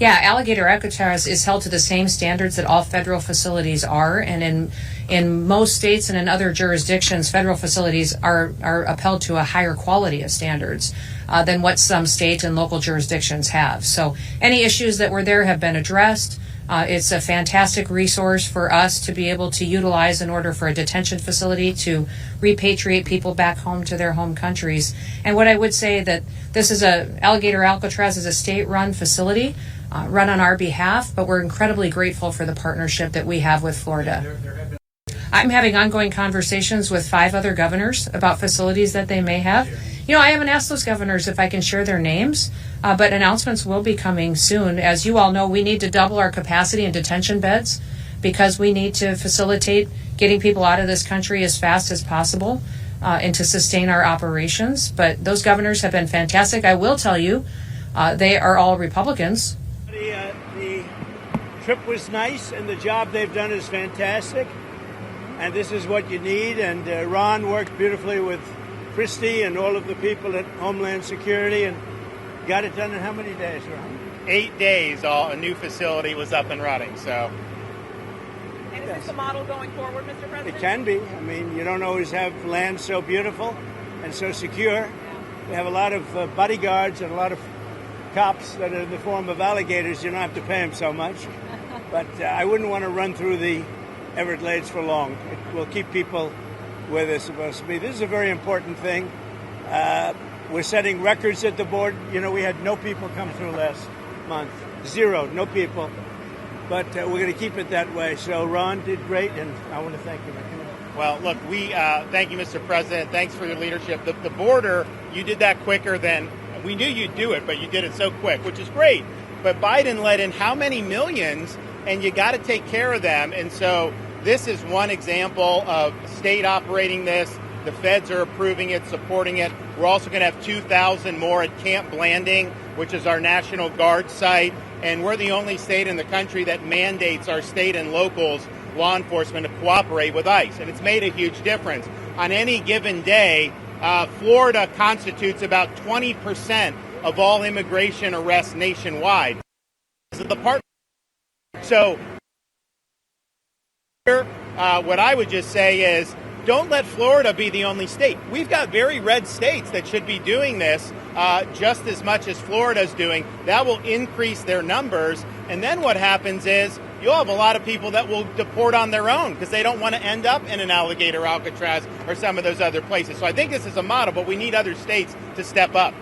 Yeah, Alligator Alcatraz is held to the same standards that all federal facilities are, and in most states and in other jurisdictions, federal facilities are upheld to a higher quality of standards than what some state and local jurisdictions have. So any issues that were there have been addressed. It's a fantastic resource for us to be able to utilize in order for a detention facility to repatriate people back home to their home countries. And what I would say that this is Alligator Alcatraz is a state-run facility run on our behalf, but we're incredibly grateful for the partnership that we have with Florida. I'm having ongoing conversations with 5 other governors about facilities that they may have. You know, I haven't asked those governors if I can share their names, but announcements will be coming soon. As you all know, we need to double our capacity in detention beds because we need to facilitate getting people out of this country as fast as possible and to sustain our operations. But those governors have been fantastic. I will tell you, they are all Republicans. The trip was nice, and the job they've done is fantastic. And this is what you need. And Ron worked beautifully with Kristi and all of the people at Homeland Security and got it done in how many days, Ron? 8 days, a new facility was up and running. So, and is this a model going forward, Mr. President? It can be. I mean, you don't always have land so beautiful and so secure. We have a lot of bodyguards and a lot of cops that are in the form of alligators. You don't have to pay them so much. But I wouldn't want to run through the Everglades for long. It will keep people where they're supposed to be. This is a very important thing. We're setting records at the board. You know, we had no people come through last month. 0, no people. But we're going to keep it that way. So Ron did great, and I want to thank you. Well, look, we thank you, Mr. President. Thanks for your leadership. The border, you did that quicker than we knew you'd do it, but you did it so quick, which is great. But Biden let in how many millions, and you got to take care of them. And so this is one example of state operating this. The feds are approving it, supporting it. We're also going to have 2,000 more at Camp Blanding, which is our National Guard site. And we're the only state in the country that mandates our state and locals, law enforcement, to cooperate with ICE. And it's made a huge difference. On any given day, Florida constitutes about 20% of all immigration arrests nationwide. So what I would just say is, don't let Florida be the only state. We've got very red states that should be doing this just as much as Florida's doing. That will increase their numbers. And then what happens is you'll have a lot of people that will deport on their own because they don't want to end up in an Alligator Alcatraz or some of those other places. So I think this is a model, but we need other states to step up.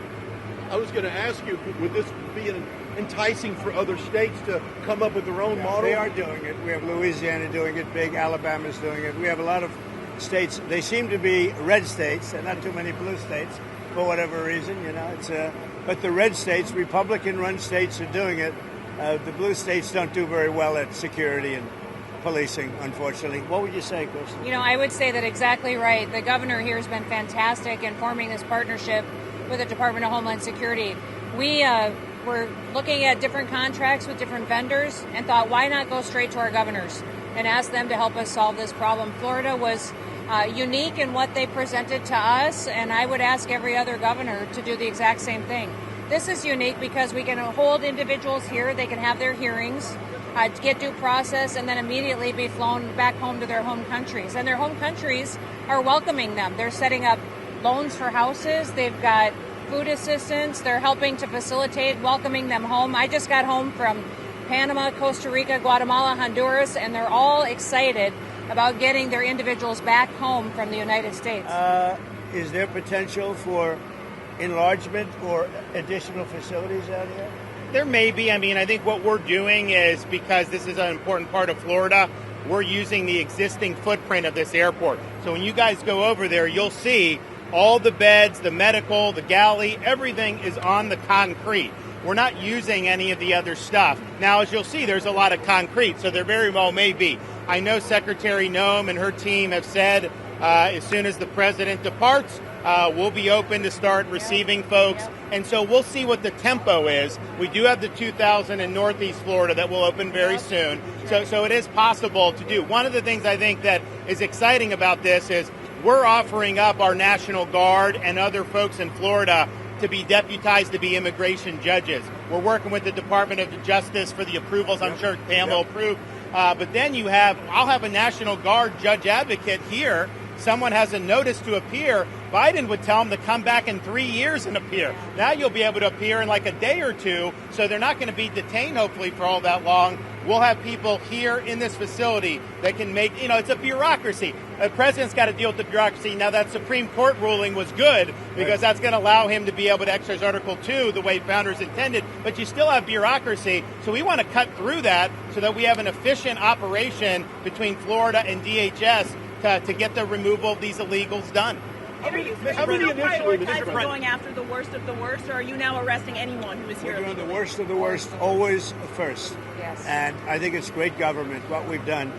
I was going to ask you, would this be enticing for other states to come up with their own model? They are doing it. We have Louisiana doing it big. Alabama's doing it. We have a lot of states. They seem to be red states and not too many blue states for whatever reason. You know, but the red states, Republican-run states, are doing it. The blue states don't do very well at security and policing, unfortunately. What would you say, Kristi? You know, I would say that exactly right. The governor here has been fantastic in forming this partnership with the Department of Homeland Security. We were looking at different contracts with different vendors and thought, why not go straight to our governors and ask them to help us solve this problem? Florida was unique in what they presented to us, and I would ask every other governor to do the exact same thing. This is unique because we can hold individuals here, they can have their hearings, get due process, and then immediately be flown back home to their home countries. And their home countries are welcoming them. They're setting up loans for houses, they've got food assistance, they're helping to facilitate welcoming them home. I just got home from Panama, Costa Rica, Guatemala, Honduras, and they're all excited about getting their individuals back home from the United States. Is there potential for enlargement or additional facilities out here? There may be. I mean, I think what we're doing is, because this is an important part of Florida, we're using the existing footprint of this airport. So when you guys go over there, you'll see all the beds, the medical, the galley, everything is on the concrete. We're not using any of the other stuff. Now, as you'll see, there's a lot of concrete, so there very well may be. I know Secretary Noem and her team have said as soon as the president departs, we'll be open to start receiving folks. And so we'll see what the tempo is. We do have the 2,000 in Northeast Florida that will open very soon. So it is possible to do. One of the things I think that is exciting about this is we're offering up our National Guard and other folks in Florida to be deputized to be immigration judges. We're working with the Department of Justice for the approvals. I'm sure Pam will approve. But then I'll have a National Guard judge advocate here. Someone has a notice to appear. Biden would tell them to come back in 3 years and appear. Now you'll be able to appear in like a day or two, so they're not going to be detained, hopefully, for all that long. We'll have people here in this facility that can make, it's a bureaucracy. The president's got to deal with the bureaucracy. Now, that Supreme Court ruling was good because that's going to allow him to be able to exercise Article 2 the way founders intended, but you still have bureaucracy. So we want to cut through that so that we have an efficient operation between Florida and DHS to get the removal of these illegals done. Are you How many still initially, Mr. prioritizing President? going after the worst of the worst, or are you now arresting anyone who is here? We're doing the worst of the worst always first. Yes. And I think it's great government, what we've done.